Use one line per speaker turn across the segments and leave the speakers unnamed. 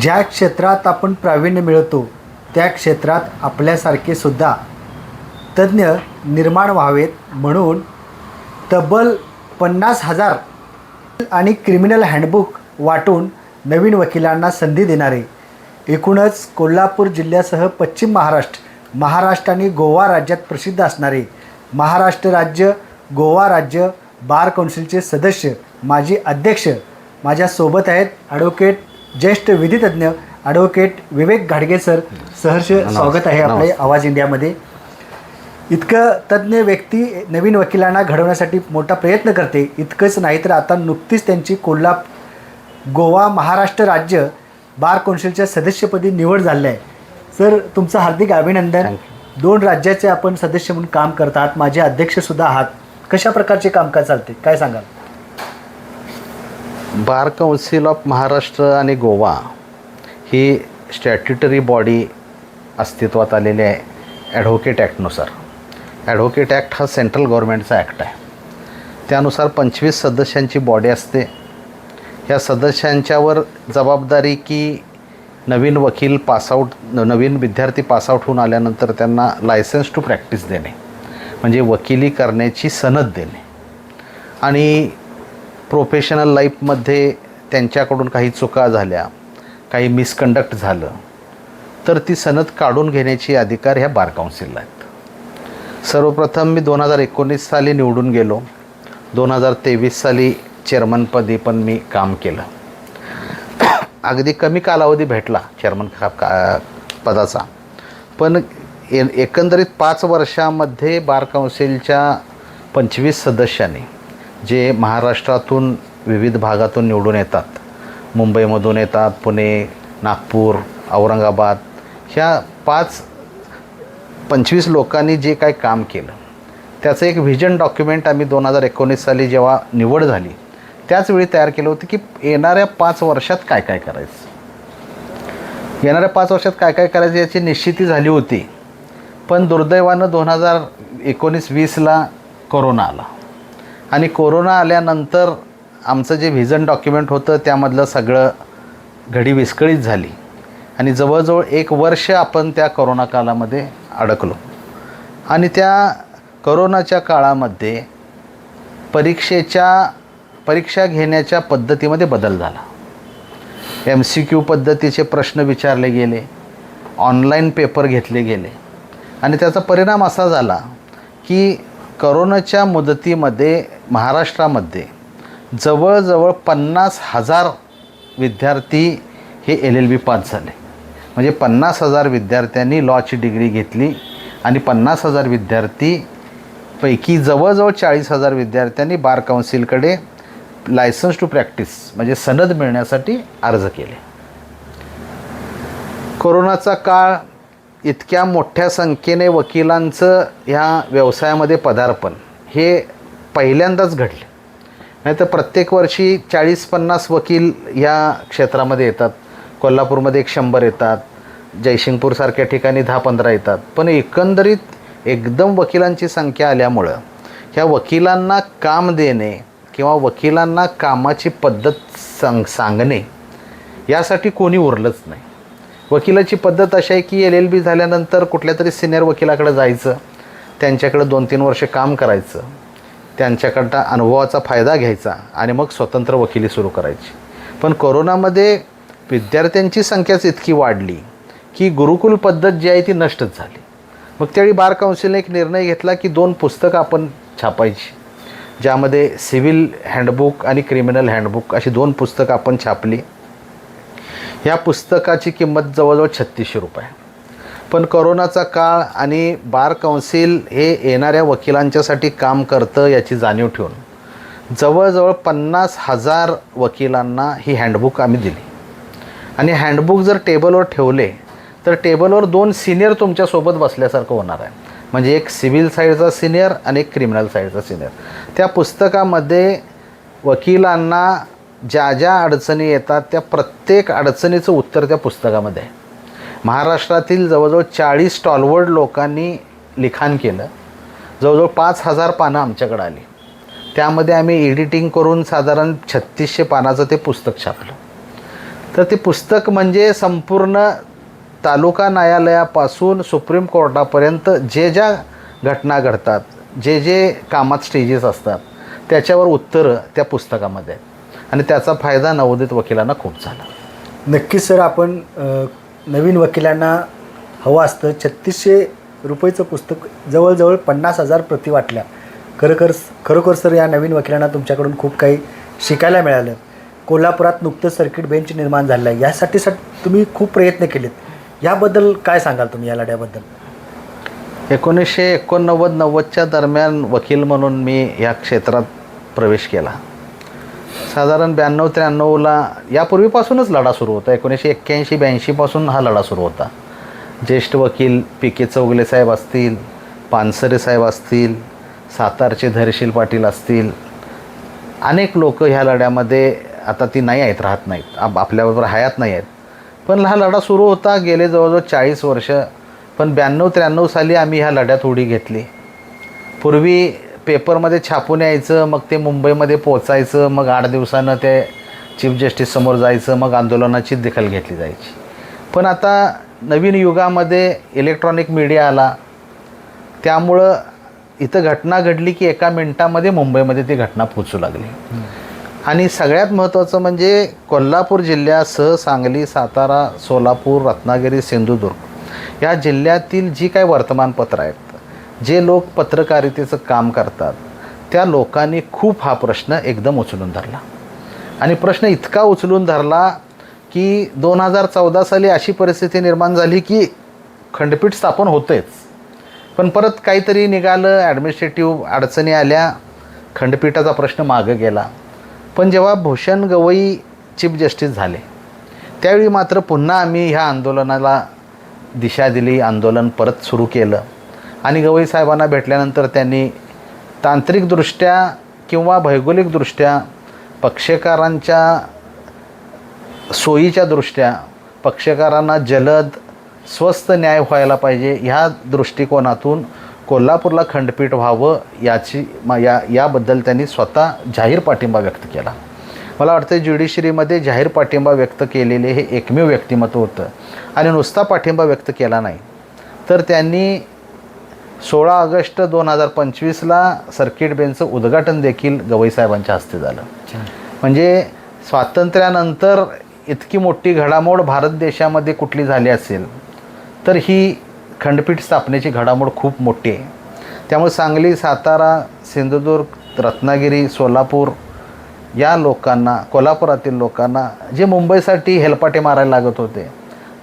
ज्या क्षेत्रात आपण प्रावीण्य मिळवतो त्या क्षेत्रात आपल्यासारखे सुद्धा तज्ज्ञ निर्माण व्हावेत म्हणून तब्बल 50,000 आणि क्रिमिनल हँडबुक वाटून नवीन वकिलांना संधी देणारे, एकूणच कोल्हापूर जिल्ह्यासह पश्चिम महाराष्ट्र आणि गोवा राज्यात प्रसिद्ध असणारे महाराष्ट्र राज्य गोवा राज्य बार कौन्सिलचे सदस्य माजी अध्यक्ष माझ्यासोबत आहेत. ॲडव्होकेट ज्येष्ठ विधितज्ञ ॲडव्होकेट विवेक घाडगे सर. सहर्ष स्वागत आहे आपले आवाज इंडियामध्ये. इतकं तज्ज्ञ व्यक्ती नवीन वकिलांना घडवण्यासाठी मोठा प्रयत्न करते. इतकंच नाही तर आता नुकतीच त्यांची गोवा महाराष्ट्र राज्य बार कौन्सिलच्या सदस्यपदी निवड झाली आहे. सर, तुमचं हार्दिक अभिनंदन. 2 राज्याचे आपण सदस्य म्हणून काम करतात, माझे अध्यक्षसुद्धा आहात. कशा प्रकारचे कामकाज चालते, काय सांगाल?
बार कौन्सिल ऑफ महाराष्ट्र आणि गोवा ही स्टॅट्युटरी बॉडी अस्तित्वात आलेली आहे ॲडव्होकेट ॲक्टनुसार. ॲडव्होकेट ॲक्ट हा सेंट्रल गव्हर्नमेंटचा ॲक्ट आहे. त्यानुसार 25 सदस्यांची बॉडी असते. ह्या सदस्यांच्यावर जबाबदारी की नवीन नवीन विद्यार्थी पासआउट होऊन आल्यानंतर त्यांना लायसन्स टू प्रॅक्टिस देणे, म्हणजे वकिली करण्याची सनद देणे, आणि प्रोफेशनल लाईफमध्ये त्यांच्याकडून काही चुका झाल्या, काही मिसकंडक्ट झालं तर ती सनद काढून घेण्याची अधिकार ह्या बार काउन्सिलला आहेत. सर्वप्रथम मी 2019 साली निवडून गेलो. 2023 साली चेअरमनपदी पण मी काम केलं. अगदी कमी कालावधी भेटला चेअरमन पदाचा, पण एकंदरीत 5 वर्षामध्ये बार काउन्सिलच्या 25 सदस्यांनी जे महाराष्ट्रातून विविध भागातून निवडून येतात, मुंबईमधून येतात, पुणे, नागपूर, औरंगाबाद, ह्या 25 लोकांनी जे काय काम केलं त्याचं एक व्हिजन डॉक्युमेंट आम्ही 2019 साली जेव्हा निवड झाली त्याचवेळी तयार केलं होतं की येणाऱ्या 5 वर्षात काय काय करायचं. येणाऱ्या 5 वर्षात काय काय करायचं याची निश्चिती झाली होती. पण दुर्दैवानं 2019-20ला कोरोना आला आणि कोरोना आल्यानंतर आमचं जे व्हिजन डॉक्युमेंट होतं त्यामधलं सगळं घडी विस्कळीत झाली आणि जवळजवळ 1 वर्ष आपण त्या कोरोना काळामध्ये अडकलो. आणि त्या कोरोनाच्या काळामध्ये परीक्षा घेण्याच्या पद्धतीमध्ये बदल झाला. MCQ पद्धतीचे प्रश्न विचारले गेले, ऑनलाईन पेपर घेतले गेले आणि त्याचा परिणाम असा झाला की कोरोनाच्या मुदतीमध्ये महाराष्ट्रामध्ये जवळजवळ 50,000 विद्यार्थी हे LLB पास झाले. म्हणजे 50,000 विद्यार्थ्यांनी लॉची डिग्री घेतली आणि 50,000 विद्यार्थीपैकी जवळजवळ 40,000 विद्यार्थ्यांनी बार काउन्सिलकडे लायसन्स टू प्रॅक्टिस म्हणजे सनद मिळण्यासाठी अर्ज केले. कोरोनाचा काळ, इतक्या मोठ्या संख्येने वकिलांचं ह्या व्यवसायामध्ये पदार्पण हे पहिल्यांदाच घडले. नाही तर प्रत्येक वर्षी 40-50 वकील या क्षेत्रामध्ये येतात. कोल्हापूरमध्ये 100 येतात, जयसिंगपूरसारख्या ठिकाणी 10-15 येतात. पण एकंदरीत एकदम वकिलांची संख्या आल्यामुळं ह्या वकिलांना काम देणे किंवा वकिलांना कामाची पद्धत सांगणे यासाठी कोणी उरलंच नाही. वकिलाची पद्धत अशी आहे की LLB झाल्यानंतर कुठल्या तरी सिनियर वकिलाकडे जायचं, त्यांच्याकडे 2-3 वर्ष काम करायचं, त्यांच्याकडं अनुभवाचा फायदा घ्यायचा आणि मग स्वतंत्र वकिली सुरू करायची. पण कोरोनामध्ये विद्यार्थ्यांची संख्याच इतकी वाढली की गुरुकुल पद्धत जी आहे ती नष्टच झाली. मग त्यावेळी बार काउन्सिलने एक निर्णय घेतला की 2 पुस्तकं आपण छापायची, ज्यामध्ये सिव्हिल हँडबुक आणि क्रिमिनल हँडबुक अशी 2 पुस्तकं आपण छापली. ह्या पुस्तकाची किंमत जवळजवळ 3600 रुपये. पण कोरोनाचा काळ आणि बार काउन्सिल हे येणाऱ्या वकिलांच्यासाठी काम करतं याची जाणीव ठेवून जवळजवळ 50,000 वकिलांना ही हँडबुक आम्ही दिली. आणि हँडबुक जर टेबलवर ठेवले तर टेबलवर 2 सिनियर तुमच्यासोबत बसल्यासारखं होणार आहे. म्हणजे एक सिव्हिल साईडचा सिनियर आणि एक क्रिमिनल साईडचा सिनियर. त्या पुस्तकामध्ये वकिलांना ज्या ज्या अडचणी येतात त्या प्रत्येक अडचणीचं उत्तर त्या पुस्तकामध्ये आहे. महाराष्ट्रातील जवळजवळ 40 स्टॉलवर्ड लोकांनी लिखाण केलं. जवळजवळ 5,000 पानं आमच्याकडे आली. त्यामध्ये आम्ही एडिटिंग करून साधारण 3600 पानाचं ते पुस्तक छापलं. तर ते पुस्तक म्हणजे संपूर्ण तालुका न्यायालयापासून सुप्रीम कोर्टापर्यंत जे ज्या घटना घडतात, जे जे कामात स्टेजेस असतात, त्याच्यावर उत्तरं त्या पुस्तकामध्ये आहेत आणि त्याचा फायदा नवोदित वकिलांना खूप झाला.
नक्कीच सर, आपण नवीन वकिलांना हवं असतं. 3600 रुपयेचं पुस्तक जवळजवळ 50,000 प्रती वाटल्या. खरोखर सर, या नवीन वकिलांना तुमच्याकडून खूप काही शिकायला मिळालं. कोल्हापुरात नुकतंच सर्किट बेंच निर्माण झालं आहे, यासाठी तुम्ही खूप प्रयत्न केलेत. याबद्दल काय सांगाल तुम्ही, या लढ्याबद्दल?
1989-90च्या दरम्यान वकील म्हणून मी या क्षेत्रात प्रवेश केला. साधारण 92-93ला यापूर्वीपासूनच लढा सुरू होता. 1981-82पासून हा लढा सुरू होता. ज्येष्ठ वकील पी.के. चौगले साहेब असतील, पानसरे साहेब असतील, सातारचे धैर्यशील पाटील असतील, अनेक लोक ह्या लढ्यामध्ये, आता ती नाही आहेत, राहत नाहीत, आपल्याबरोबर हयात नाही आहेत, पण हा लढा सुरू होता. गेले जवळजवळ 40 वर्ष. पण 92-93 साली आम्ही ह्या लढ्यात उडी घेतली. पूर्वी पेपरमध्ये छापून यायचं, मग ते मुंबईमध्ये पोचायचं, मग 8 दिवसानं ते चीफ जस्टिस समोर जायचं, मग आंदोलनाची दखल घेतली जायची. पण आता नवीन युगामध्ये इलेक्ट्रॉनिक मीडिया आला, त्यामुळं इथं घटना घडली की एका मिनटामध्ये मुंबईमध्ये ती घटना पोचू लागली. आणि सगळ्यात महत्त्वाचं म्हणजे कोल्हापूर जिल्ह्यासह सांगली, सातारा, सोलापूर, रत्नागिरी, सिंधुदुर्ग या जिल्ह्यातील जी काही वर्तमानपत्रं आहेत, जे लोक पत्रकारितेचं काम करतात, त्या लोकांनी खूप हा प्रश्न एकदम उचलून धरला. आणि प्रश्न इतका उचलून धरला की 2014 साली अशी परिस्थिती निर्माण झाली की खंडपीठ स्थापन होतेच, पण परत काहीतरी निघालं, ॲडमिनिस्ट्रेटिव्ह अडचणी आल्या, खंडपीठाचा प्रश्न मागं गेला. पण जेव्हा भूषण गवई चीफ जस्टिस झाले, त्यावेळी मात्र पुन्हा आम्ही ह्या आंदोलनाला दिशा दिली, आंदोलन परत सुरू केलं. आणि गवई साहेबांना भेटल्यानंतर त्यांनी तांत्रिकदृष्ट्या किंवा भौगोलिकदृष्ट्या पक्षकारांच्या सोयीच्या दृष्ट्या पक्षकारांना जलद स्वस्त न्याय व्हायला पाहिजे, ह्या दृष्टिकोनातून कोल्हापूरला खंडपीठ व्हावं याबद्दल त्यांनी स्वतः जाहीर पाठिंबा व्यक्त केला. मला वाटतं ज्युडिशरीमध्ये जाहीर पाठिंबा व्यक्त केलेले हे एकमेव व्यक्तिमत्व होतं. आणि नुसता पाठिंबा व्यक्त केला नाही, तर त्यांनी 16 ऑगस्ट 2025ला सर्किट बेंचचं उद्घाटन देखील गवई साहेबांच्या हस्ते झालं. म्हणजे स्वातंत्र्यानंतर इतकी मोठी घडामोड भारत देशामध्ये कुठली झाली असेल तर ही खंडपीठ स्थापनेची घडामोड खूप मोठी आहे. त्यामुळे सांगली, सातारा, सिंधुदुर्ग, रत्नागिरी, सोलापूर या लोकांना, कोल्हापुरातील लोकांना जे मुंबईसाठी हेलपाटे मारायला लागत होते,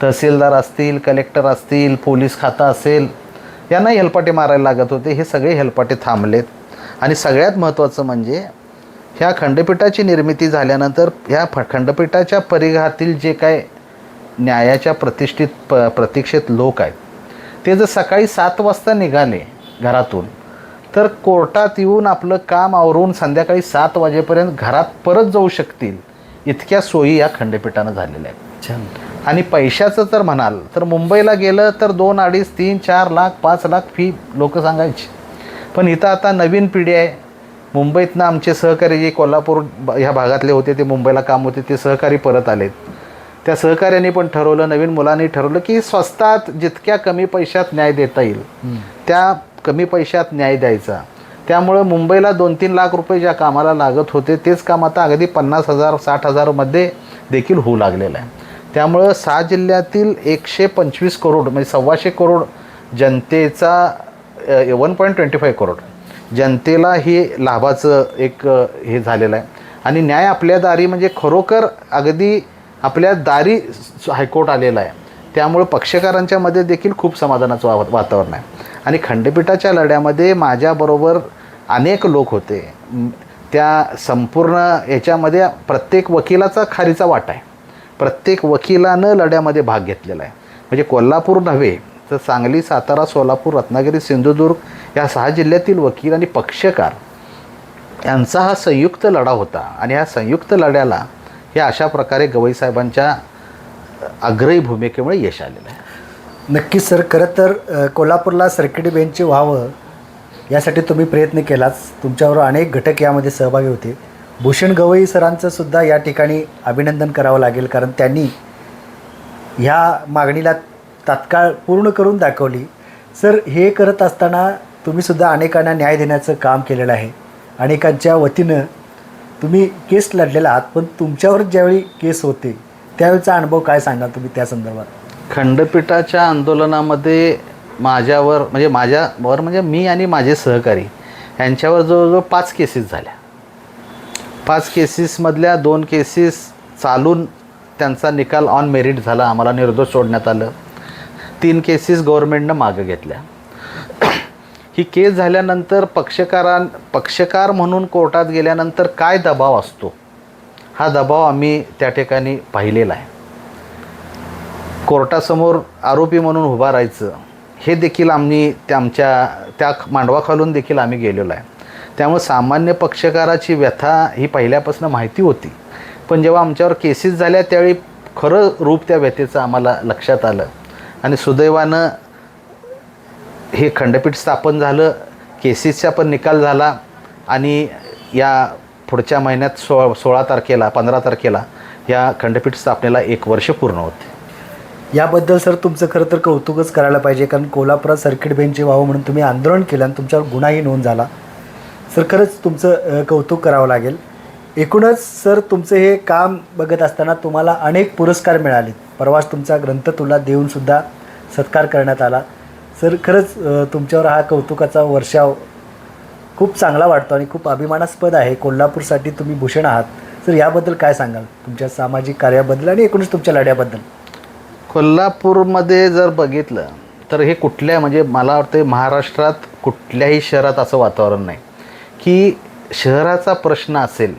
तहसीलदार असतील, कलेक्टर असतील, पोलीस खातं असेल, यांनाही हेलपाटे मारायला लागत होते, हे सगळे हेलपाटे थांबलेत. आणि सगळ्यात महत्त्वाचं म्हणजे ह्या खंडपीठाची निर्मिती झाल्यानंतर ह्या खंडपीठाच्या परिघातील जे काय न्यायाच्या प्रतीक्षेत लोक आहेत, ते जर सकाळी 7 वाजता निघाले घरातून, तर कोर्टात येऊन आपलं काम आवरून संध्याकाळी 7 वाजेपर्यंत घरात परत जाऊ शकतील, इतक्या सोयी या खंडपीठानं झालेल्या आहेत. आणि पैशाचं तर म्हणाल तर मुंबईला गेलं तर 2, 2.5, 3, 4 लाख, 5 लाख फी लोक सांगायची. पण इथं आता नवीन पिढी आहे. मुंबईतनं आमचे सहकारी जे कोल्हापूर ह्या भागातले होते, ते मुंबईला काम होते, ते सहकारी परत आलेत. त्या सहकार्याने पण ठरवलं, नवीन मुलांनी ठरवलं की स्वस्तात जितक्या कमी पैशात न्याय देता येईल त्या कमी पैशात न्याय द्यायचा. त्यामुळं मुंबईला 2-3 लाख रुपये ज्या कामाला लागत होते, तेच काम आता अगदी 50,000, 60,000मध्ये देखील होऊ लागलेलं आहे. त्यामुळं 6 जिल्ह्यातील 125 करोड म्हणजे 125 करोड जनतेचा 1.25 करोड जनतेला ही लाभाचं एक हे झालेलं आहे. आणि न्याय आपल्या दारी म्हणजे खरोखर अगदी आपल्या दारी हायकोर्ट आलेला आहे. त्यामुळे पक्षकारांच्या मध्ये देखील खूप समाधानाचं वातावरण आहे. आणि खंडपीठाच्या लढ्यामध्ये माझ्याबरोबर अनेक लोक होते. त्या संपूर्ण याच्यामध्ये प्रत्येक वकिलाचा खारीचा वाटा आहे. प्रत्येक वकिलानं लढ्यामध्ये भाग घेतलेला आहे. म्हणजे कोल्हापूर नव्हे तर सांगली, सातारा, सोलापूर, रत्नागिरी, सिंधुदुर्ग या 6 जिल्ह्यातील वकील आणि पक्षकार यांचा हा संयुक्त लढा होता. आणि ह्या संयुक्त लढ्याला हे अशा प्रकारे गवई साहेबांच्या आग्रही भूमिकेमुळे यश आलेलं आहे.
नक्कीच सर. खरं तर कोल्हापूरला सर्किट बेंच व्हावं यासाठी तुम्ही प्रयत्न केलाच. तुमच्याबरोबर अनेक घटक यामध्ये सहभागी होते. भूषण गवई सरांचं सुद्धा या ठिकाणी अभिनंदन करावं लागेल, कारण त्यांनी ह्या मागणीला तात्काळ पूर्ण करून दाखवली. सर, हे करत असताना तुम्हीसुद्धा अनेकांना न्याय देण्याचं काम केलेलं आहे. अनेकांच्या वतीनं तुम्ही केस लढलेला आहात, पण तुमच्यावर ज्यावेळी केस होते त्यावेळीचा अनुभव काय सांगाल तुम्ही त्या संदर्भात?
खंडपीठाच्या आंदोलनामध्ये माझ्यावर म्हणजे मी आणि माझे सहकारी यांच्यावर जवळजवळ 5 केसेस झाल्या. 5 केसेसमधल्या 2 केसेस चालून त्यांचा निकाल ऑन मेरिट झाला, आम्हाला निर्दोष सोडण्यात आलं. 3 केसेस गव्हर्नमेंटनं मागं घेतल्या. ही केस झाल्यानंतर पक्षकार म्हणून कोर्टात गेल्यानंतर काय दबाव असतो, हा दबाव आम्ही त्या ठिकाणी पाहिलेला आहे. कोर्टासमोर आरोपी म्हणून उभा राहायचं हे देखील आम्ही त्या मांडवाखालून देखील आम्ही गेलेलो आहे. त्यामुळे सामान्य पक्षकाराची व्यथा ही पहिल्यापासून माहिती होती, पण जेव्हा आमच्यावर केसेस झाल्या त्यावेळी खरं रूप त्या व्यथेचं आम्हाला लक्षात आलं. आणि सुदैवानं हे खंडपीठ स्थापन झालं, केसेसचा पण निकाल झाला आणि या पुढच्या महिन्यात 15 तारखेला या खंडपीठ स्थापनेला 1 वर्ष पूर्ण होते.
याबद्दल सर तुमचं खरं तर कौतुकच करायला पाहिजे, कारण कोल्हापुरात सर्किट बेंच व्हावं म्हणून तुम्ही आंदोलन केलं आणि तुमच्यावर गुन्हाही नोंद झाला. सर, खरंच तुमचं कौतुक करावं लागेल. एकूणच सर, तुमचं हे काम बघत असताना तुम्हाला अनेक पुरस्कार मिळाले. परवाच तुमचा ग्रंथतुला देऊनसुद्धा सत्कार करण्यात आला. सर, खरंच तुमच्यावर हा कौतुकाचा वर्षाव खूप चांगला वाटतो आणि खूप अभिमानास्पद आहे. कोल्हापूरसाठी तुम्ही भूषण आहात. सर, याबद्दल काय सांगाल तुमच्या सामाजिक कार्याबद्दल आणि एकूणच तुमच्या लढ्याबद्दल?
कोल्हापूरमध्ये जर बघितलं तर हे म्हणजे मला वाटतं महाराष्ट्रात कुठल्याही शहरात असं वातावरण नाही की शहराचा प्रश्न असेल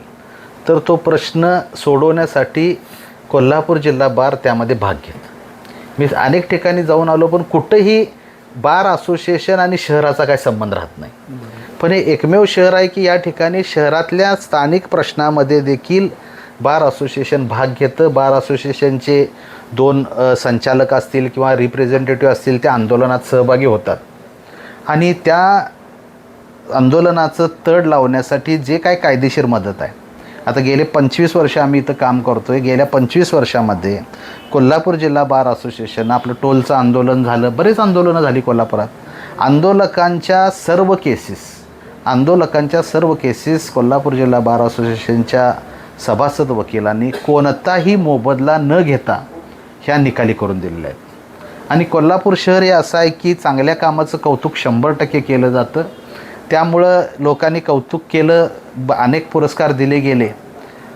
तर तो प्रश्न सोडवण्यासाठी कोल्हापूर जिल्हा बार त्यामध्ये भाग घेत. मी अनेक ठिकाणी जाऊन आलो, पण कुठंही बार असोसिएशन आणि शहराचा काही संबंध राहत नाही. पण हे एकमेव शहर आहे की या ठिकाणी शहरातल्या स्थानिक प्रश्नामध्ये देखील बार असोसिएशन भाग घेतं. बार असोसिएशनचे 2 संचालक असतील किंवा रिप्रेझेंटेटिव्ह असतील, त्या आंदोलनात सहभागी होतात आणि त्या आंदोलनाचं तड लावण्यासाठी जे काय कायदेशीर मदत आहे. आता गेले 25 वर्ष आम्ही इथं काम करतो आहे. गेल्या 25 वर्षामध्ये कोल्हापूर जिल्हा बार असोसिएशन, आपलं टोलचं आंदोलन झालं, बरेच आंदोलनं झाली कोल्हापुरात. आंदोलकांच्या सर्व केसेस कोल्हापूर जिल्हा बार असोसिएशनच्या सभासद वकिलांनी कोणताही मोबदला न घेता ह्या निकाली करून दिलेल्या आहेत. आणि कोल्हापूर शहर हे असं आहे की चांगल्या कामाचं कौतुक 100% केलं जातं. त्यामुळं लोकांनी कौतुक केलं, अनेक पुरस्कार दिले गेले.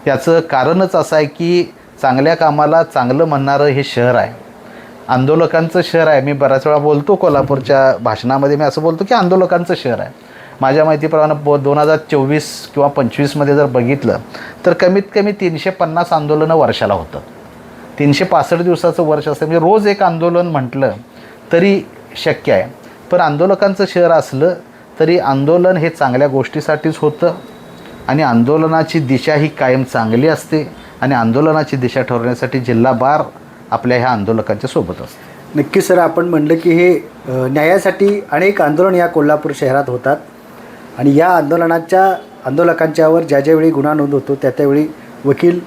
याचं कारणच असं आहे की चांगल्या कामाला चांगलं म्हणणारं हे शहर आहे, आंदोलकांचं शहर आहे. मी बऱ्याच वेळा बोलतो कोल्हापूरच्या भाषणामध्ये, मी असं बोलतो की आंदोलकांचं शहर आहे. माझ्या माहितीप्रमाणे 2024 किंवा 25मध्ये जर बघितलं तर कमीत कमी 350 आंदोलनं वर्षाला होतात. 365 दिवसाचं वर्ष असतं, म्हणजे रोज एक आंदोलन म्हटलं तरी शक्य आहे. पण आंदोलकांचं शहर असलं तरी आंदोलन हे चांगल्या गोष्टीसाठीच होतं आणि आंदोलनाची दिशा ही कायम चांगली असते आणि आंदोलनाची दिशा ठरवण्यासाठी जिल्हा बार आपल्या ह्या आंदोलकांच्या सोबत असते.
नक्की सर, आपण म्हणलं की हे न्यायासाठी अनेक आंदोलन या कोल्हापूर शहरात होतात आणि या आंदोलकांच्यावर ज्यावेळी गुन्हा नोंद होतो त्यावेळी वकील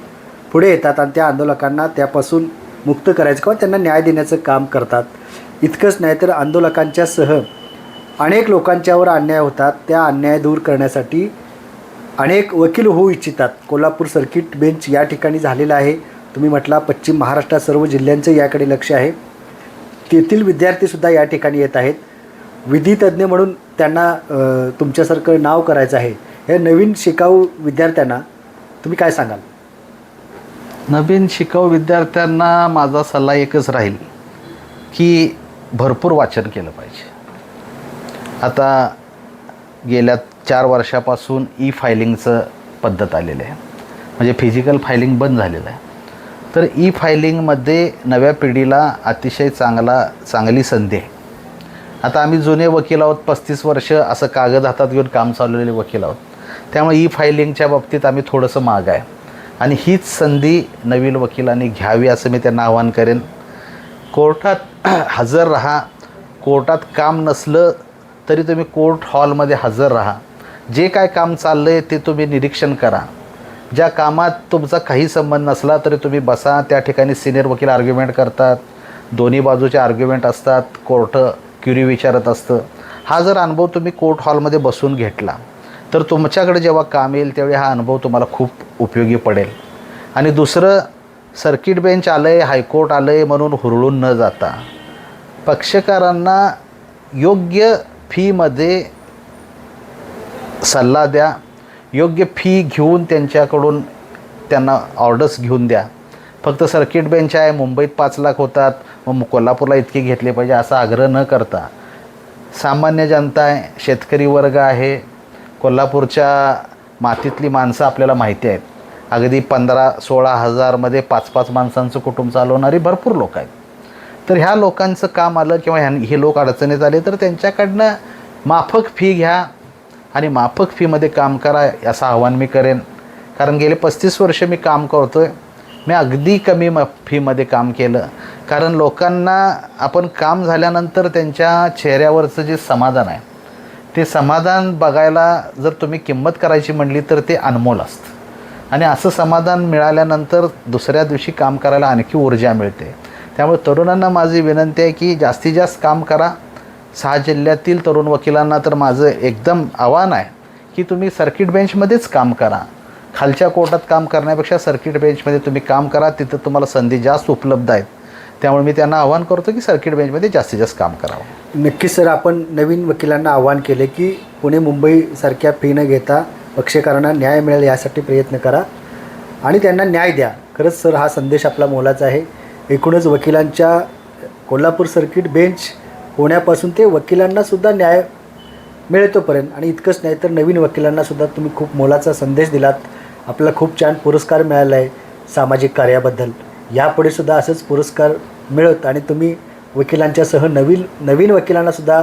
पुढे येतात आणि त्या आंदोलकांना त्यापासून मुक्त करायचं किंवा त्यांना न्याय देण्याचं काम करतात. इतकंच नाही तर आंदोलकांच्यासह अनेक लोकांच्यावर अन्याय होतात. त्या अन्याय दूर करण्यासाठी अनेक वकील होऊ इच्छितात. कोल्हापूर सर्किट बेंच या ठिकाणी झालेला आहे. तुम्ही म्हटला पश्चिम महाराष्ट्रात सर्व जिल्ह्यांचं याकडे लक्ष आहे. तेथील विद्यार्थीसुद्धा या ठिकाणी येत आहेत. विधितज्ञ म्हणून त्यांना तुमच्यासारखं नाव करायचं आहे. हे नवीन शिकाऊ विद्यार्थ्यांना तुम्ही काय सांगाल?
नवीन शिकाऊ विद्यार्थ्यांना माझा सल्ला एकच राहील की भरपूर वाचन केलं पाहिजे. आता गेल्या 4 वर्षापासून फायलिंगचं पद्धत आलेलं आहे, म्हणजे फिजिकल फायलिंग बंद झालेलं आहे. तर फायलिंगमध्ये नव्या पिढीला अतिशय चांगली संधी आहे. आता आम्ही जुने वकील आहोत, 35 वर्ष असं कागद हातात घेऊन काम चालवलेले वकील आहोत. त्यामुळे फायलिंगच्या बाबतीत आम्ही थोडंसं माग आहे आणि हीच संधी नवीन वकिलांनी घ्यावी असं मी त्यांना आवाहन करेन. कोर्टात हजर राहा. कोर्टात काम नसलं तरी तुम्ही कोर्ट हॉलमध्ये हजर राहा. जे काय काम चाललं आहे ते तुम्ही निरीक्षण करा ज्या कामात तुमचा काही संबंध नसला तरी तुम्ही बसा, त्या ठिकाणी सिनियर वकील आर्ग्युमेंट करतात, दोन्ही बाजूचे आर्ग्युमेंट असतात, कोर्ट क्युरी विचारत असतं. हा जर अनुभव तुम्ही कोर्ट हॉलमध्ये बसून घेतला तर तुमच्याकडे जेव्हा काम येईल त्यावेळी हा अनुभव तुम्हाला खूप उपयोगी पडेल. आणि दुसरं, सर्किट बेंच आलं आहे, हायकोर्ट आलं आहे म्हणून हुरळून न जाता पक्षकारांना योग्य फीमध्ये सल्ला द्या, योग्य फी घेऊन त्यांच्याकडून त्यांना ऑर्डर्स घेऊन द्या. फक्त सर्किट बेंच आहे, मुंबईत 5 लाख होतात मग कोल्हापूरला इतके घेतले पाहिजे असा आग्रह न करता, सामान्य जनता आहे, शेतकरी वर्ग आहे, कोल्हापूरच्या मातीतली माणसं आपल्याला माहिती आहेत, अगदी 15-16 हजारमध्ये 5-5 माणसांचं कुटुंब चालवणारी भरपूर लोक आहेत. तर ह्या लोकांचं काम आलं किंवा हे लोक अडचणीत आले तर त्यांच्याकडनं माफक फी घ्या आणि माफक फीमध्ये काम करा असं आव्हान मी करेन. कारण गेले 35 वर्ष मी काम करतो आहे, मी अगदी कमी फीमध्ये काम केलं. कारण लोकांना आपण काम झाल्यानंतर त्यांच्या चेहऱ्यावरचं जे समाधान आहे ते समाधान बघायला जर तुम्ही किंमत करायची म्हणली तर ते अनमोल असतं. आणि असं समाधान मिळाल्यानंतर दुसऱ्या दिवशी काम करायला आणखी ऊर्जा मिळते. त्यामुळे तरुणांना माझी विनंती आहे की जास्तीत जास्त काम करा. 6 जिल्ह्यातील तरुण वकिलांना तर माझं एकदम आव्हान आहे की तुम्ही सर्किट बेंचमध्येच काम करा. खालच्या कोर्टात काम करण्यापेक्षा सर्किट बेंचमध्ये तुम्ही काम करा, तिथं तुम्हाला संधी जास्त उपलब्ध आहेत. त्यामुळे मी त्यांना आवाहन करतो की सर्किट बेंचमध्ये जास्तीत जास्त काम करावं.
नक्कीच सर, आपण नवीन वकिलांना आवाहन केले की पुणे मुंबईसारख्या फी न घेता पक्षकारांना न्याय मिळेल यासाठी प्रयत्न करा आणि त्यांना न्याय द्या. खरंच सर, हा संदेश आपला मोलाचा आहे. एकूणच वकिलांच्या कोल्हापूर सर्किट बेंच होण्यापासून ते वकिलांनासुद्धा न्याय मिळतोपर्यंत, आणि इतकंच नाही तर नवीन वकिलांनासुद्धा तुम्ही खूप मोलाचा संदेश दिलात. आपल्याला खूप छान पुरस्कार मिळाला आहे सामाजिक कार्याबद्दल. यापुढे सुद्धा असंच पुरस्कार मिळत आणि तुम्ही वकिलांच्यासह नवीन वकिलांनासुद्धा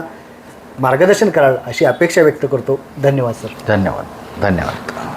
मार्गदर्शन कराल अशी अपेक्षा व्यक्त करतो. धन्यवाद सर.
धन्यवाद.